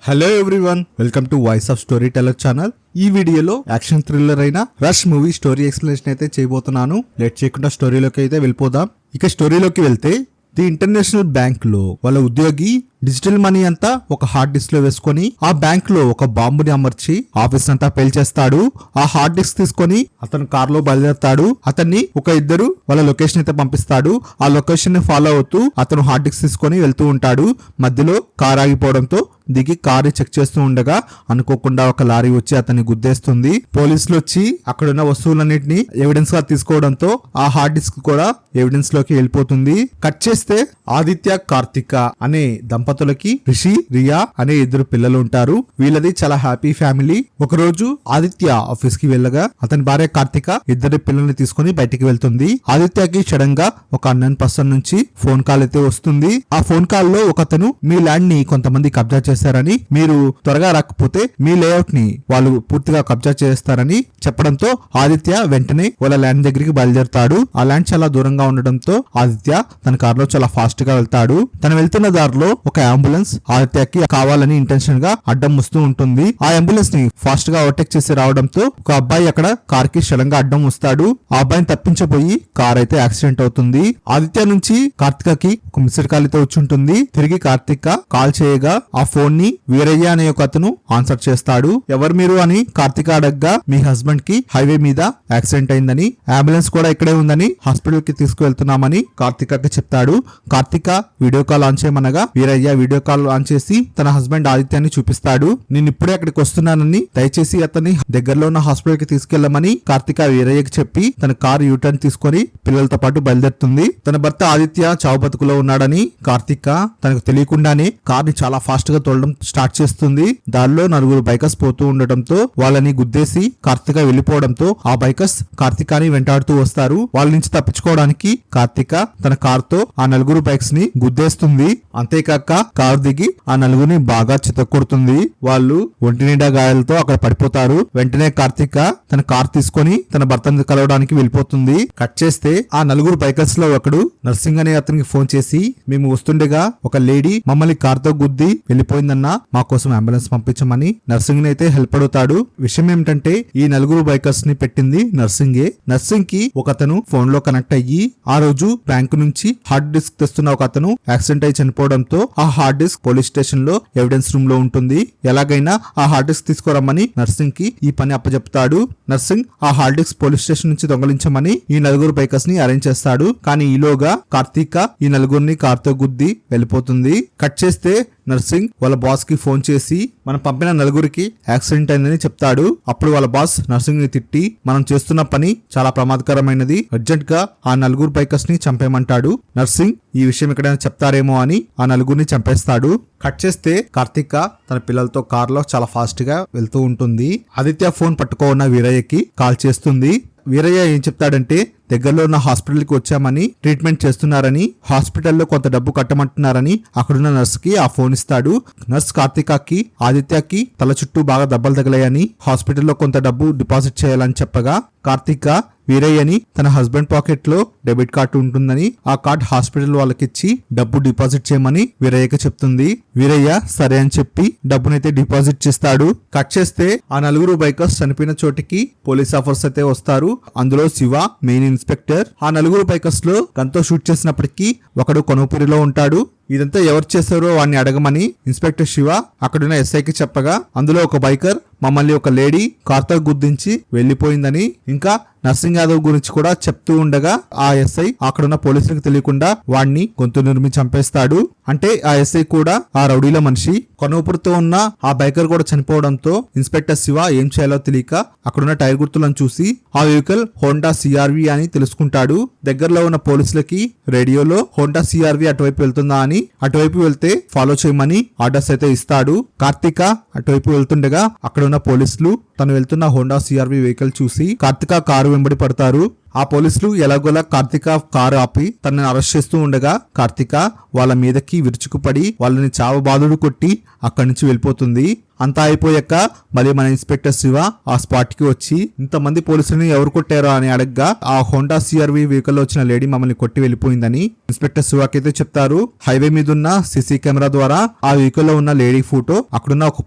Hello everyone, welcome to voice of story teller channel. ఈ వీడియోలో action thriller అయిన rush movie story explanation అయితే చేయబోతున్నాను. లేట్ చేయకుండా స్టోరీలోకి అయితే వెళ్ళిపోదాం. ఇక స్టోరీలోకి వెళ్తే, ది ఇంటర్నేషనల్ బ్యాంక్ లో వాళ్ళ ఉద్యోగి డిజిటల్ మనీ అంతా ఒక హార్డ్ డిస్క్ లో వేసుకొని ఆ బ్యాంక్ లో ఒక బాంబుని అమర్చి ఆఫీస్ అంతా పేల్చేస్తాడు. ఆ హార్డ్ డిస్క్ తీసుకొని అతను కార్ లో బయలుదేరతాడు. అతన్ని ఒక ఇద్దరు వాళ్ళ లొకేషన్ అయితే పంపిస్తాడు. ఆ లొకేషన్ ని ఫాలో అవుతూ అతను హార్డ్ డిస్క్ తీసుకొని వెళ్తూ ఉంటాడు. మధ్యలో కార్ ఆగిపోవడంతో దిగి కారు చెక్ చేస్తూ ఉండగా అనుకోకుండా ఒక లారీ వచ్చి అతన్ని గుద్దేస్తుంది. పోలీసులు వచ్చి అక్కడున్న వస్తువులన్నింటినీ ఎవిడెన్స్ గా తీసుకోవడంతో ఆ హార్డ్ డిస్క్ కూడా ఎవిడెన్స్ లోకి వెళ్ళిపోతుంది. కట్ చేస్తే ఆదిత్య కార్తిక అనే దంపతులకి రిషి రియా అనే ఇద్దరు పిల్లలు ఉంటారు. వీళ్ళది చాలా హ్యాపీ ఫ్యామిలీ. ఒక రోజు ఆదిత్య ఆఫీస్ కి వెళ్ళగా అతని భార్య కార్తిక ఇద్దరు పిల్లల్ని తీసుకుని బయటికి వెళ్తుంది. ఆదిత్యకి సడన్ గా ఒక అన్నోన్ పర్సన్ నుంచి ఫోన్ కాల్ అయితే వస్తుంది. ఆ ఫోన్ కాల్ లో ఒకతను మీ ల్యాండ్ ని కొంతమంది కబ్జా చేస్తారని, మీరు త్వరగా రాకపోతే మీ లేఅవుట్ ని వాళ్ళు పూర్తిగా కబ్జా చేస్తారని చెప్పడంతో ఆదిత్య వెంటనే వాళ్ళ ల్యాండ్ దగ్గరికి బయలుదేరతాడు. ఆ ల్యాండ్ చాలా దూరంగా ఉండడంతో ఆదిత్య తన కారులో చాలా ఫాస్ట్ గా వెళ్తాడు. తను వెళ్తున్న దారిలో ఒక అంబులెన్స్ ఆదిత్యకి కావాలని ఇంటెన్షన్ గా అడ్డం వస్తూ ఉంటుంది. ఆ అంబులెన్స్ ని ఫాస్ట్ గా ఓవర్టేక్ చేసి రావడంతో ఒక అబ్బాయి అక్కడ కార్ కి సడన్ గా అడ్డం వస్తాడు. ఆ అబ్బాయిని తప్పించబోయి కార్ అయితే యాక్సిడెంట్ అవుతుంది. ఆదిత్య నుంచి కార్తికకి ఒక మిస్డ్ కాల్ అయితే వచ్చి ఉంటుంది. తిరిగి కార్తిక కాల్ చేయగా ఆ ఫోన్ ని వీరయ్య అనే ఒక అతను ఆన్సర్ చేస్తాడు. ఎవరు మీరు అని కార్తిక అడగ్గా మీ హస్బెండ్ కి హైవే మీద యాక్సిడెంట్ అయిందని, అంబులెన్స్ కూడా ఇక్కడే ఉందని హాస్పిటల్ కి తీసుకువెళ్తున్నామని కార్తికకి చెప్తాడు. కార్తిక వీడియో కాల్ ఆన్ చేయమనగా వీరయ్య వీడియో కాల్ ఆన్ చేసి తన హస్బెండ్ ఆదిత్యాన్ని చూపిస్తాడు. నేను ఇప్పుడే అక్కడికి వస్తున్నానని, దయచేసి అతన్ని దగ్గరలో ఉన్న హాస్పిటల్ కి తీసుకెళ్లమని కార్తిక వీరయ్యకి చెప్పి తన కారు యూటర్న్ తీసుకొని పిల్లలతో పాటు బయలుదేరుతుంది. తన భర్త ఆదిత్య చావు బతుకులో ఉన్నాడని కార్తిక తనకు తెలియకుండానే కార్ ని చాలా ఫాస్ట్ గా తోలడం స్టార్ట్ చేస్తుంది. దానిలో నలుగురు బైకర్స్ పోతూ ఉండటంతో వాళ్ళని గుద్దేసి కార్తిక వెళ్లిపోవడంతో ఆ బైకర్స్ కార్తికాని వెంటాడుతూ వస్తారు. వాళ్ళ నుంచి తప్పించుకోవడానికి కార్తిక తన కార్ తో ఆ నలుగురు బైక్స్ ని గుద్దేస్తుంది. అంతేకాక కారు దిగి ఆ నలుగురిని బాగా చితక్కొడుతుంది. వాళ్ళు ఒంటి నిండా గాయాలతో అక్కడ పడిపోతారు. వెంటనే కార్తిక తన కార్ తీసుకొని తన భర్తను కలవడానికి వెళ్ళిపోతుంది. కట్ చేస్తే ఆ నలుగురు బైకర్స్ లో ఒకడు నర్సింగ్ అనే అతనికి ఫోన్ చేసి, మేము వస్తుండగా ఒక లేడీ మమ్మల్ని కార్ తో గుద్ది వెళ్ళిపోయిందన్నా, మా కోసం అంబులెన్స్ పంపించమని నర్సింగ్ ని అయితే హెల్ప్ అడుగుతాడు. విషయం ఏమిటంటే ఈ నలుగురు బైకర్స్ ని పెట్టింది నర్సింగే. నర్సింగ్ కి ఒక అతను ఫోన్ లో కనెక్ట్ అయ్యి ఆ రోజు బ్యాంకు నుంచి హార్డ్ డిస్క్ తెస్తున్న ఒక అతను యాక్సిడెంట్ అయి చనిపోవడంతో ఆ హార్డ్ డిస్క్ పోలీస్ స్టేషన్ లో ఎవిడెన్స్ రూమ్ లో ఉంటుంది. ఎలాగైనా ఆ హార్డ్ డిస్క్ తీసుకురమ్మని నర్సింగ్ కి ఈ పని అప్పచెప్తాడు. నర్సింగ్ ఆ హార్డ్ డిస్క్ పోలీస్ స్టేషన్ నుంచి దొంగలించమని ఈ నలుగురు బైకర్స్ ని అరేంజ్ చేస్తాడు. కానీ ఈలోగా కార్తీక ఈ నలుగురిని కార్తో గుద్ది వెళ్ళిపోతుంది. కట్ చేస్తే నర్సింగ్ వాళ్ళ బాస్ కి ఫోన్ చేసి మనం పంపిన నలుగురికి యాక్సిడెంట్ అయిందని చెప్తాడు. అప్పుడు వాళ్ళ బాస్ నర్సింగ్ ని తిట్టి, మనం చేస్తున్న పని చాలా ప్రమాదకరమైనది, అర్జెంట్ గా ఆ నలుగురు బైకర్స్ ని చంపేయమంటాడు. నర్సింగ్ ఈ విషయం ఎక్కడైనా చెప్తారేమో అని ఆ నలుగురిని చంపేస్తాడు. కట్ చేస్తే కార్తిక తన పిల్లలతో కార్ లో చాలా ఫాస్ట్ గా వెళ్తూ ఉంటుంది. ఆదిత్య ఫోన్ పట్టుకోన్న వీరయ్యకి కాల్ చేస్తుంది. వీరయ్య ఏం చెప్తాడంటే, దగ్గరలో ఉన్న హాస్పిటల్ కి వచ్చామని, ట్రీట్మెంట్ చేస్తున్నారని, హాస్పిటల్లో కొంత డబ్బు కట్టమంటున్నారని అక్కడున్న నర్స్ కి ఆ ఫోన్ ఇస్తాడు. నర్స్ కార్తికకి ఆదిత్యకి తల చుట్టూ బాగా దెబ్బలు తగిలాయని, హాస్పిటల్లో కొంత డబ్బు డిపాజిట్ చేయాలని చెప్పగా కార్తిక వీరయ్యని తన హస్బెండ్ పాకెట్ లో డెబిట్ కార్డు ఉంటుందని ఆ కార్డ్ హాస్పిటల్ వాళ్ళకిచ్చి డబ్బు డిపాజిట్ చేయమని వీరయ్యకి చెప్తుంది. వీరయ్య సరే అని చెప్పి డబ్బునైతే డిపాజిట్ చేస్తాడు. కట్ చేస్తే ఆ నలుగురు బైకర్స్ చనిపోయిన చోటికి పోలీస్ ఆఫీసర్స్ అయితే వస్తారు. అందులో శివ మెయిన్ ఇన్స్పెక్టర్. ఆ నలుగురు బైకర్స్ లో గన్తో షూట్ చేసినప్పటికీ ఒకడు కొనుపురిలో ఉంటాడు. ఇదంతా ఎవరు చేశారో వాడిని అడగమని ఇన్స్పెక్టర్ శివ అక్కడున్న ఎస్ఐకి చెప్పగా, అందులో ఒక బైకర్ మమ్మల్ని ఒక లేడీ కార్తో గుద్దించి వెళ్లిపోయిందని, ఇంకా నర్సింగ్ యాదవ్ గురించి కూడా చెప్తూ ఉండగా ఆ ఎస్ఐ అక్కడున్న పోలీసులకు తెలియకుండా వాడిని గొంతు నిర్మి చంపేస్తాడు. అంటే ఆ ఎస్ఐ కూడా ఆ రౌడీల మనిషి. కొనూపురుతో ఉన్న ఆ బైకర్ కూడా చనిపోవడంతో ఇన్స్పెక్టర్ శివ ఏం చేయాలో తెలియక అక్కడున్న టైర్ గుర్తులను చూసి ఆ వెహికల్ హోండా సిఆర్వి అని తెలుసుకుంటాడు. దగ్గరలో ఉన్న పోలీసులకి రేడియోలో హోండా సిఆర్వి అటువైపు వెళ్తుందా అని, అటువైపు వెళ్తే ఫాలో చేయమని ఆర్డర్స్ అయితే ఇస్తాడు. కార్తిక అటువైపు వెళ్తుండగా అక్కడ ఉన్న పోలీసులు తను వెళ్తున్న హోండా సిఆర్వి వెహికల్ చూసి కార్తిక కారు వెంబడి పడతారు. ఆ పోలీసులు ఎలాగోలా కార్తిక కారు ఆపి తనని అరెస్ట్ చేస్తూ ఉండగా కార్తిక వాళ్ళ మీదకి విరుచుకుపడి వాళ్ళని చావబాదుడు కొట్టి అక్కడి నుంచి వెళ్ళిపోతుంది. అంతా అయిపోయాక మళ్ళీ మన ఇన్స్పెక్టర్ శివ ఆ స్పాట్ కి వచ్చి ఇంతమంది పోలీసులని ఎవరు కొట్టారో అని అడగగా ఆ హోండా సిఆర్వి వెహికల్ లో వచ్చిన లేడీ మమ్మల్ని కొట్టి వెళ్ళిపోయిందని ఇన్స్పెక్టర్ శివకి అయితే చెప్తారు. హైవే మీద ఉన్న సీసీ కెమెరా ద్వారా ఆ వెహికల్ లో ఉన్న లేడీ ఫోటో అక్కడున్న ఒక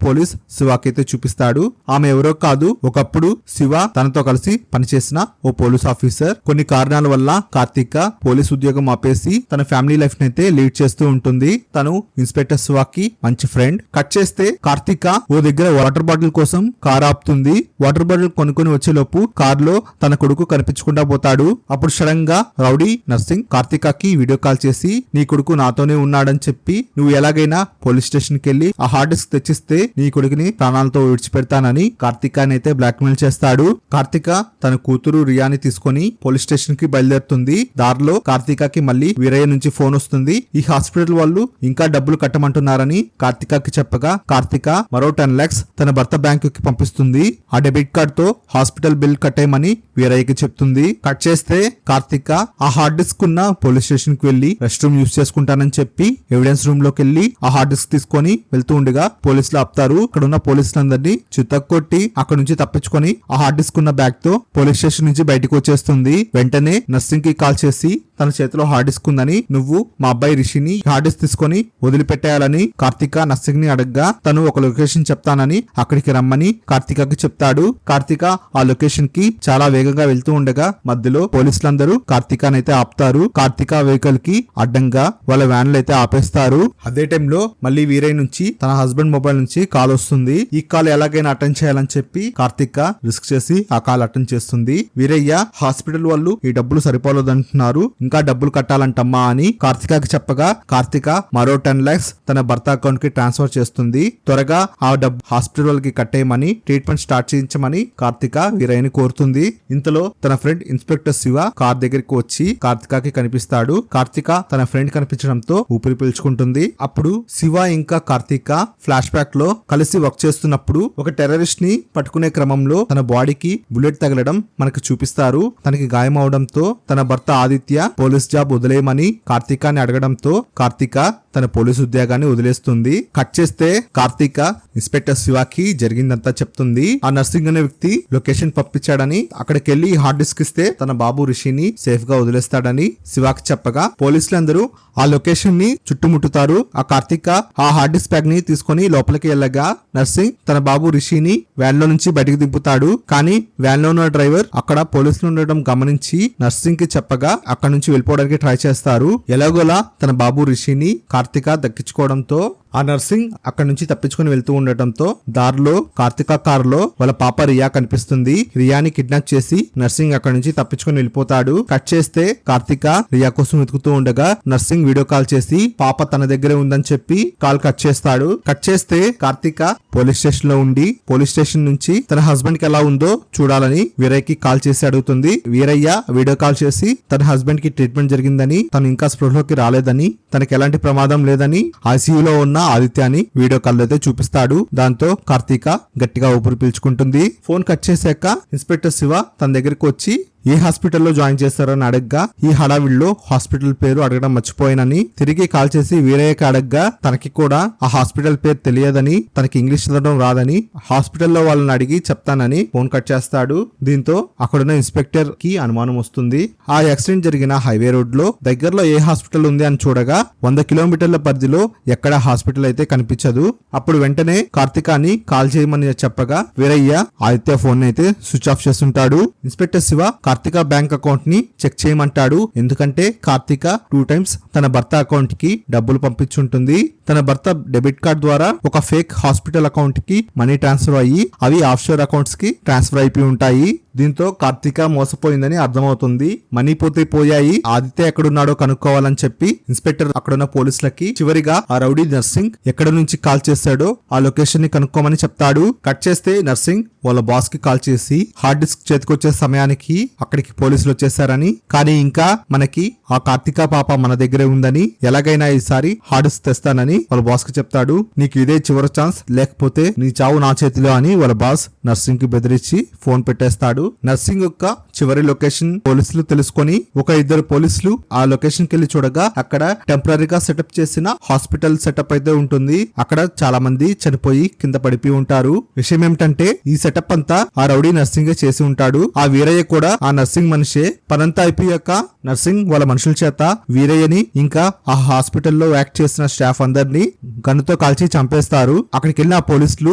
పోలీస్ శివకి అయితే చూపిస్తాడు. ఆమె ఎవరో కాదు, ఒకప్పుడు శివ తనతో కలిసి పనిచేసిన ఓ పోలీస్ ఆఫీసర్. కొన్ని కారణాల వల్ల కార్తీక పోలీస్ ఉద్యోగం ఆపేసి తన ఫ్యామిలీ లైఫ్ నైతే లీడ్ చేస్తూ ఉంటుంది. తను ఇన్స్పెక్టర్ శివకి మంచి ఫ్రెండ్. కట్ చేస్తే కార్తీక ఓ దగ్గర వాటర్ బాటిల్ కోసం కార్ ఆపుతుంది. వాటర్ బాటిల్ కొనుక్కొని వచ్చేలోపు కార్ లో తన కొడుకు కనిపించకుండా పోతాడు. అప్పుడు సడన్ గా రౌడీ నర్సింగ్ కార్తీకకి వీడియో కాల్ చేసి నీ కొడుకు నాతోనే ఉన్నాడని చెప్పి నువ్వు ఎలాగైనా పోలీస్ స్టేషన్ కి వెళ్లి ఆ హార్డ్ డిస్క్ తెచ్చిస్తే నీ కొడుకుని ప్రాణాలతో విడిచిపెడతానని కార్తీకాని అయితే బ్లాక్ మెయిల్ చేస్తాడు. కార్తీక తన కూతురు రియాని తీసుకొని పోలీస్ స్టేషన్ కి బయలుదేరుతుంది. దారిలో కార్తీకకి మళ్ళీ వీరయ్య నుంచి ఫోన్ వస్తుంది. ఈ హాస్పిటల్ వాళ్ళు ఇంకా డబ్బులు కట్టమంటున్నారని కార్తీకకి చెప్పగా కార్తీక మరో 10 lakhs తన భర్త బ్యాంకుకి పంపిస్తుంది. ఆ డెబిట్ కార్డ్ తో హాస్పిటల్ బిల్ కట్టేయమని వీరయ్యకి చెప్తుంది. కట్ చేస్తే కార్తీక ఆ హార్డ్ డిస్క్ ఉన్న పోలీస్ స్టేషన్ కి వెళ్లి రెస్ట్ రూమ్ యూజ్ చేసుకుంటానని చెప్పి ఎవిడెన్స్ రూమ్ లోకి వెళ్లి ఆ హార్డ్ డిస్క్ తీసుకొని వెళ్తూ ఉండగా పోలీసులు ఆపుతారు. అక్కడ ఉన్న పోలీసులందరినీ చితక్కొట్టి అక్కడ నుంచి తప్పించుకొని ఆ హార్డ్ డిస్క్ ఉన్న బ్యాగ్ తో పోలీస్ స్టేషన్ నుంచి బయటకు వచ్చేస్తుంది. వెంటనే నర్సింగ్ కి కాల్ చేసి తన చేతిలో హార్డ్ డిస్క్ ఉందని, నువ్వు మా అబ్బాయి రిషిని హార్డ్ డిస్క్ తీసుకొని వదిలిపెట్టేయాలని కార్తీక నర్సింగ్ ని అడగగా తను ఒక లొకేషన్ చెప్తానని అక్కడికి రమ్మని కార్తీకకి చెప్తాడు. కార్తీక ఆ లొకేషన్ కి చాలా వేగంగా వెళ్తూ ఉండగా మధ్యలో పోలీసులందరూ కార్తీకనైతే ఆపుతారు. కార్తీక వెహికల్ కి అడ్డంగా వాళ్ళ వ్యాన్లు అయితే ఆపేస్తారు. అదే టైంలో మళ్ళీ వీరయ్య నుంచి తన హస్బెండ్ మొబైల్ నుంచి కాల్ వస్తుంది. ఈ కాల్ ఎలాగైనా అటెండ్ చేయాలని చెప్పి కార్తీక రిస్క్ చేసి ఆ కాల్ అటెండ్ చేస్తుంది. వీరయ్య హాస్పిటల్ వాళ్ళు ఈ డబ్బులు సరిపోలేదంటున్నారు, ఇంకా డబ్బులు కట్టాలంటమ్మా అని కార్తీకకి చెప్పగా కార్తీక మరో 10 lakhs తన భర్త అకౌంట్ కి ట్రాన్స్ఫర్ చేస్తుంది. త్వరగా ఆ డబ్బు హాస్పిటల్ వాళ్ళకి కట్టేయమని ట్రీట్మెంట్ స్టార్ట్ చేయించమని కార్తీక వీరయ్యని కోరుతుంది. ఇంతలో తన ఫ్రెండ్ ఇన్స్పెక్టర్ శివ కార్ దగ్గరికి వచ్చి కార్తీకకి కనిపిస్తాడు. కార్తీక తన ఫ్రెండ్ కనిపించడంతో ఊపిరి పీల్చుకుంటుంది. అప్పుడు శివ ఇంకా కార్తీక ఫ్లాష్ బ్యాక్ లో కలిసి వర్క్ చేస్తున్నప్పుడు ఒక టెర్రరిస్ట్ ని పట్టుకునే క్రమంలో తన బాడీకి బుల్లెట్ తగలడం మనకు చూపిస్తారు. తనకి గాయం అవడంతో తన భర్త ఆదిత్య పోలీస్ జాబ్ వదిలేయమని కార్తీకాని అడగడంతో కార్తీక తన పోలీసు ఉద్యోగాన్ని వదిలేస్తుంది. కట్ చేస్తే కార్తీక ఇన్స్పెక్టర్ శివాకి జరిగిందంతా చెప్తుంది. ఆ నర్సింగ్ అనే వ్యక్తి లొకేషన్ పంపించాడని, అక్కడికి వెళ్లి హార్డ్ డిస్క్ ఇస్తే తన బాబు రిషిని సేఫ్ గా వదిలేస్తాడని శివాకి చెప్పగా పోలీసులందరూ ఆ లొకేషన్ ని చుట్టుముట్టుతారు. ఆ కార్తీక ఆ హార్డ్ డిస్క్ బ్యాగ్ ని తీసుకుని లోపలికి వెళ్ళగా నర్సింగ్ తన బాబు రిషిని వ్యాన్ లో నుంచి బయటకు దింపుతాడు. కానీ వ్యాన్ లో ఉన్న డ్రైవర్ అక్కడ పోలీసులు ఉండడం గమనించి నర్సింగ్ కి చెప్పగా అక్కడ నుంచి వెళ్ళిపోవడానికి ట్రై చేస్తారు. ఎలాగోలా తన బాబు రిషిని కార్తీక దక్కించుకోవడంతో ఆ నర్సింగ్ అక్కడ నుంచి తప్పించుకుని వెళ్తూ ఉండటంతో దారిలో కార్తీక కారులో వాళ్ళ పాప రియా కనిపిస్తుంది. రియాని కిడ్నాప్ చేసి నర్సింగ్ అక్కడ నుంచి తప్పించుకుని వెళ్ళిపోతాడు. కట్ చేస్తే కార్తీక రియా కోసం వెతుకుతూ ఉండగా నర్సింగ్ వీడియో కాల్ చేసి పాప తన దగ్గరే ఉందని చెప్పి కాల్ కట్ చేస్తాడు. కట్ చేస్తే కార్తీక పోలీస్ స్టేషన్ లో ఉండి పోలీస్ స్టేషన్ నుంచి తన హస్బెండ్ కి ఎలా ఉందో చూడాలని వీరయ్యకి కాల్ చేసి అడుగుతుంది. వీరయ్య వీడియో కాల్ చేసి తన హస్బెండ్ కి ట్రీట్మెంట్ జరిగిందని, తను ఇంకా స్పృహలోకి రాలేదని, తనకి ఎలాంటి ప్రమాదం లేదని ఐసీయూలో ఉన్న ఆదిత్యాని వీడియో కాల్ అయితే చూపిస్తాడు. దాంతో కార్తీక గట్టిగా ఊపిరి పీల్చుకుంటుంది. ఫోన్ కట్ చేశాక ఇన్స్పెక్టర్ శివ తన దగ్గరికి వచ్చి ఏ హాస్పిటల్లో జాయిన్ చేస్తారని అడగ్గా ఈ హడావిడిలో హాస్పిటల్ పేరు అడగడం మర్చిపోయానని తిరిగి కాల్ చేసి వీరయ్యకి అడగ్గా తనకి కూడా ఆ హాస్పిటల్ పేరు తెలియదని, తనకి ఇంగ్లీష్ చదవడం రాదని, హాస్పిటల్లో వాళ్ళని అడిగి చెప్తానని ఫోన్ కట్ చేస్తాడు. దీంతో అక్కడున్న ఇన్స్పెక్టర్ కి అనుమానం వస్తుంది. ఆ యాక్సిడెంట్ జరిగిన హైవే రోడ్ లో దగ్గరలో ఏ హాస్పిటల్ ఉంది అని చూడగా 100 కిలోమీటర్ల పరిధిలో ఎక్కడ హాస్పిటల్ అయితే కనిపించదు. అప్పుడు వెంటనే కార్తీకాని కాల్ చేయమని చెప్పగా వీరయ్య ఆదిత్య ఫోన్ అయితే స్విచ్ ఆఫ్ చేస్తుంటాడు. Inspector Shiva Karthika bank account ని చెక్ చేయమంటాడు. ఎందుకంటే కార్తీక 2 times తన భర్త అకౌంట్ కి డబ్బులు పంపించుంటుంది. తన భర్త డెబిట్ కార్డ్ ద్వారా ఒక ఫేక్ హాస్పిటల్ అకౌంట్ కి మనీ ట్రాన్స్ఫర్ అయ్యి అవి ఆఫ్షోర్ అకౌంట్స్ కి ట్రాన్స్ఫర్ అయిపోయి ఉంటాయి. దీంతో కార్తీక మోసపోయిందని అర్థమవుతుంది. మనీ పోతే పోయాయి, ఆదిత్య ఎక్కడున్నాడో కనుక్కోవాలని చెప్పి ఇన్స్పెక్టర్ అక్కడున్న పోలీసులకి చివరిగా ఆ రౌడీ నర్సింగ్ ఎక్కడ నుంచి కాల్ చేశాడో ఆ లొకేషన్ ని కనుక్కోమని చెప్తాడు. కట్ చేస్తే నర్సింగ్ వాళ్ళ బాస్ కి కాల్ చేసి హార్డ్ డిస్క్ చేతికొచ్చే సమయానికి అక్కడికి పోలీసులు వచ్చేసారని, కానీ ఇంకా మనకి ఆ కార్తీక పాప మన దగ్గరే ఉందని, ఎలాగైనా ఈసారి హార్డ్ డిస్క్ తెస్తానని వాళ్ళ బాస్ కి చెప్తాడు. నీకు ఇదే చివరి ఛాన్స్, లేకపోతే నీ చావు నా చేతిలో అని వాళ్ళ బాస్ నర్సింగ్ కి బెదిరించి ఫోన్ పెట్టేస్తాడు. చేస్తాడు. నర్సింగ్ యొక్క చివరి లొకేషన్ పోలీసులు తెలుసుకొని ఒక ఇద్దరు పోలీసులు ఆ లొకేషన్ కి వెళ్లి చూడగా అక్కడ టెంపరీగా సెటప్ చేసిన హాస్పిటల్ సెటప్ అయితే ఉంటుంది. అక్కడ చాలా మంది చనిపోయి కింద పడిపోయి ఉంటారు. విషయం ఏమిటంటే ఈ సెటప్ అంతా ఆ రౌడీ నర్సింగ్ చేసి ఉంటాడు. ఆ వీరయ్య కూడా ఆ నర్సింగ్ మనిషే. పనంతా అయిపోయాక నర్సింగ్ వాళ్ళ మనుషుల చేత వీరయ్యని ఇంకా ఆ హాస్పిటల్లో యాక్ట్ చేసిన స్టాఫ్ అందరినీ గన్నుతో కాల్చి చంపేస్తారు. అక్కడికి వెళ్ళిన ఆ పోలీసులు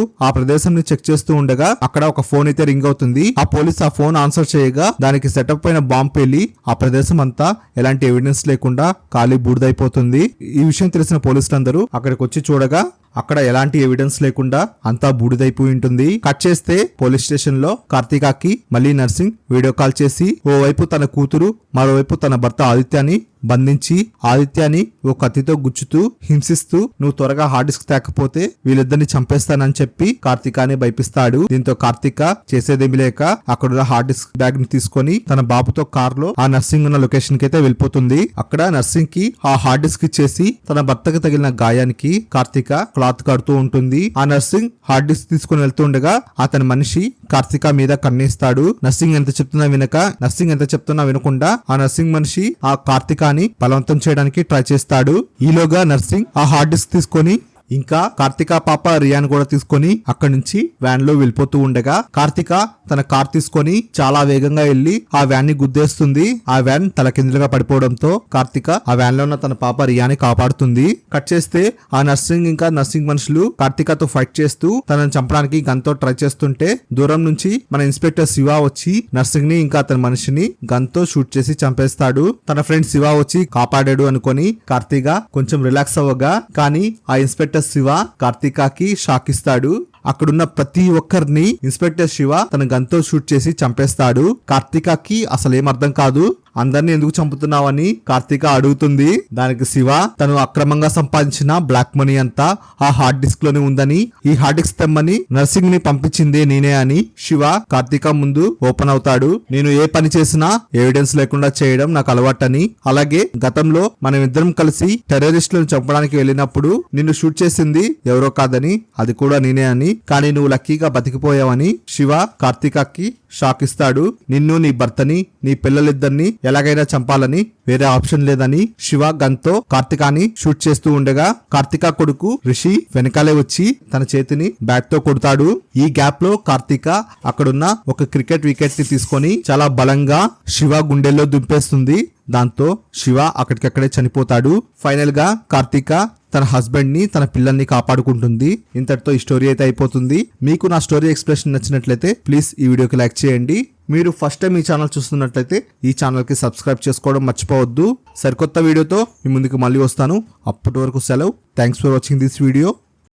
ఆ ప్రదేశం ని చెక్ చేస్తూ ఉండగా అక్కడ ఒక ఫోన్ అయితే రింగ్ అవుతుంది. ఆ పోలీస్ ఆ ఫోన్ ఆన్సర్ చేయగా దానికి సెటప్ పైన బాంబు పేలి ఆ ప్రదేశం అంతా ఎలాంటి ఎవిడెన్స్ లేకుండా ఖాళీ బూడిదైపోతుంది. ఈ విషయం తెలిసిన పోలీసులందరూ అక్కడికి వచ్చి చూడగా అక్కడ ఎలాంటి ఎవిడెన్స్ లేకుండా అంతా బూడిదైపోయి ఉంటుంది. కట్ చేస్తే పోలీస్ స్టేషన్ లో కార్తీకాకి మళ్ళీ నర్సింగ్ వీడియో కాల్ చేసి ఓవైపు తన కూతురు మరోవైపు తన భర్త ఆదిత్యాని బంధించి ఆదిత్యాని ఓ కత్తితో గుచ్చుతూ హింసిస్తూ నువ్వు త్వరగా హార్డ్ డిస్క్ తేకపోతే వీళ్ళిద్దరిని చంపేస్తానని చెప్పి కార్తీకాని భయపిస్తాడు. దీంతో కార్తీక చేసేదేమి లేక అక్కడున్న హార్డ్ డిస్క్ బ్యాగ్ ని తీసుకొని తన బాబుతో కార్ లో ఆ నర్సింగ్ ఉన్న లొకేషన్ కి అయితే వెళ్ళిపోతుంది. అక్కడ నర్సింగ్ కి ఆ హార్డ్ డిస్క్ ఇచ్చేసి తన భర్తకి తగిలిన గాయానికి కార్తీక క్లాత్ కడుతూ ఉంటుంది. ఆ నర్సింగ్ హార్డ్ డిస్క్ తీసుకుని వెళ్తుండగా అతని మనిషి కార్తీక మీద కన్నేస్తాడు. నర్సింగ్ ఎంత చెప్తున్నా వినకుండా ఆ నర్సింగ్ మనిషి ఆ కార్తీక ని బలవంతం చేయడానికి ట్రై చేస్తాడు. ఈలోగా నర్సింగ్ ఆ హార్డ్ డిస్క్ తీసుకొని ఇంకా కార్తీక పాప రియాన్ కూడా తీసుకొని అక్కడి నుంచి వ్యాన్ లో వెళ్ళిపోతూ ఉండగా కార్తీక తన కార్ తీసుకొని చాలా వేగంగా వెళ్లి ఆ వ్యాన్ ని గుద్దేస్తుంది. ఆ వ్యాన్ తలకిందులుగా పడిపోవడంతో కార్తీక ఆ వ్యాన్ లో ఉన్న తన పాప రియాని కాపాడుతుంది. కట్ చేస్తే ఆ నర్సింగ్ మనుషులు కార్తీకతో ఫైట్ చేస్తూ తనని చంపడానికి గన్ తో ట్రై చేస్తుంటే దూరం నుంచి మన ఇన్స్పెక్టర్ శివ వచ్చి నర్సింగ్ ని ఇంకా అతని మనిషిని గన్ తో షూట్ చేసి చంపేస్తాడు. తన ఫ్రెండ్ శివ వచ్చి కాపాడాడు అనుకొని కార్తీక కొంచెం రిలాక్స్ అవ్వగా కానీ ఆ ఇన్స్పెక్టర్ శివ కార్తీకాకి షాక్ ఇస్తాడు. అక్కడున్న ప్రతి ఒక్కరిని ఇన్స్పెక్టర్ శివ తన గన్తో షూట్ చేసి చంపేస్తాడు. కార్తీకాకి అసలేం అర్థం కాదు. అందరిని ఎందుకు చంపుతున్నావని కార్తీక అడుగుతుంది. దానికి శివ తను అక్రమంగా సంపాదించిన బ్లాక్ మనీ అంతా ఆ హార్డ్ డిస్క్ లోనే ఉందని, ఈ హార్డ్ డిస్క్ తెమ్మని నర్సింగ్ ని పంపించిందే నేనే అని శివ కార్తీక ముందు ఓపెన్ అవుతాడు. నేను ఏ పని చేసినా ఎవిడెన్స్ లేకుండా చేయడం నాకు అలవాటని, అలాగే గతంలో మనం ఇద్దరం కలిసి టెర్రరిస్టులను చంపడానికి వెళ్ళినప్పుడు నిన్ను షూట్ చేసింది ఎవరో కాదని, అది కూడా నేనే అని, కానీ నువ్వు లక్కీగా బతికిపోయావని శివ కార్తీకకి షాక్ ఇస్తాడు. నిన్ను, నీ భర్తని, నీ పిల్లలిద్దరిని ఎలాగైనా చంపాలని వేరే ఆప్షన్ లేదని శివ గన్తో కార్తీకాని షూట్ చేస్తూ ఉండగా కార్తీక కొడుకు రిషి వెనకాలే వచ్చి తన చేతిని బ్యాట్ తో కొడతాడు. ఈ గ్యాప్ లో కార్తీక అక్కడున్న ఒక క్రికెట్ వికెట్ ని తీసుకొని చాలా బలంగా శివ గుండెల్లో దుంపేస్తుంది. దాంతో శివ అక్కడికక్కడే చనిపోతాడు. ఫైనల్ గా కార్తీక తన హస్బెండ్ ని తన పిల్లల్ని కాపాడుకుంటుంది. ఇంతటితో ఈ స్టోరీ అయితే అయిపోతుంది. మీకు నా స్టోరీ ఎక్స్ప్రెషన్ నచ్చినట్లయితే ప్లీజ్ ఈ వీడియోకి లైక్ చేయండి. మీరు ఫస్ట్ టైం ఈ ఛానల్ చూస్తున్నట్లయితే ఈ ఛానల్ కి సబ్స్క్రైబ్ చేసుకోవడం మర్చిపోవద్దు. సరికొత్త వీడియోతో మీ ముందుకు మళ్ళీ వస్తాను. అప్పటి వరకు సెలవు. Thanks for watching this video.